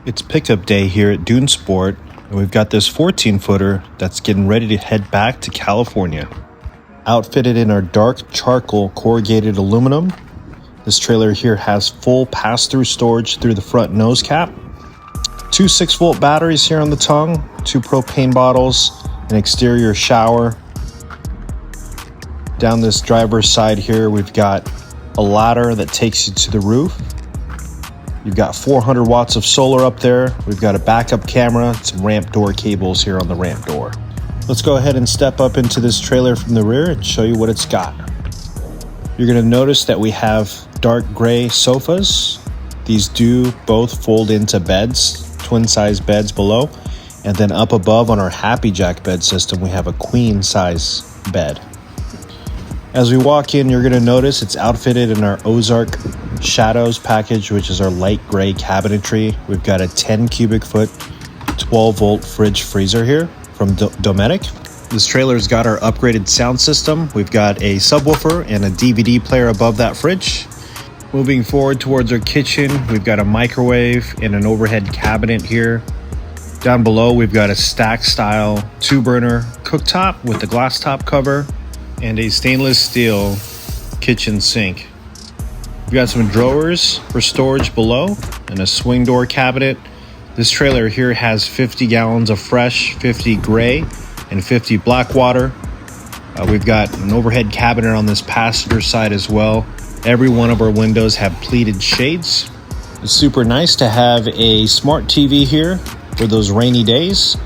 It's pickup day here at Dune Sport, and we've got this 14-footer that's getting ready to head back to California. Outfitted in our dark charcoal corrugated aluminum, this trailer here has full pass-through storage through the front nose cap, 2 6-volt batteries here on the tongue, 2 propane bottles, an exterior shower. Down this driver's side here, we've got a ladder that takes you to the roof. You've got 400 watts of solar up there. We've got a backup camera, some ramp door cables here on the ramp door. Let's go ahead and step up into this trailer from the rear and show you what it's got. You're going to notice that we have dark gray sofas. These do both fold into beds, twin size beds below. And then up above on our Happy Jack bed system, we have a queen size bed. As we walk in, you're going to notice it's outfitted in our Ozark Shadows package, which is our light gray cabinetry. We've got a 10 cubic foot, 12 volt fridge freezer here from Dometic. This trailer's got our upgraded sound system. We've got a subwoofer and a DVD player above that fridge. Moving forward towards our kitchen, we've got a microwave and an overhead cabinet here. Down below, we've got a stack style 2-burner cooktop with the glass top cover and a stainless steel kitchen sink. We've got some drawers for storage below and a swing door cabinet. This trailer here has 50 gallons of fresh, 50 gray, and 50 black water. We've got an overhead cabinet on this passenger side as well. Every one of our windows have pleated shades. It's super nice to have a smart TV here for those rainy days.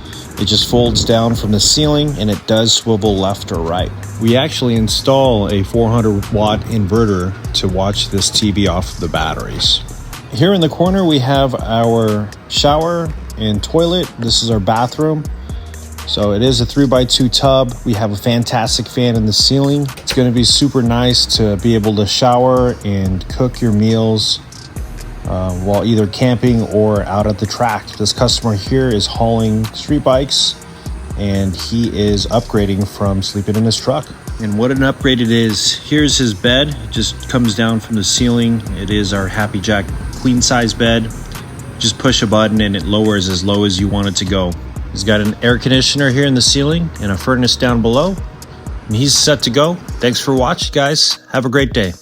It just folds down from the ceiling and it does swivel left or right. We actually install a 400 watt inverter to watch this TV off the batteries. Here in the corner we have our shower and toilet. This is our bathroom. So it is a 3x2 tub. We have a fantastic fan in the ceiling. It's going to be super nice to be able to shower and cook your meals while either camping or out at the track. This customer here is hauling street bikes and he is upgrading from sleeping in his truck. And what an upgrade it is. Here's his bed. It just comes down from the ceiling. It is our Happy Jack queen size bed. Just push a button and it lowers as low as you want it to go. He's got an air conditioner here in the ceiling and a furnace down below. And he's set to go. Thanks for watching, guys. Have a great day.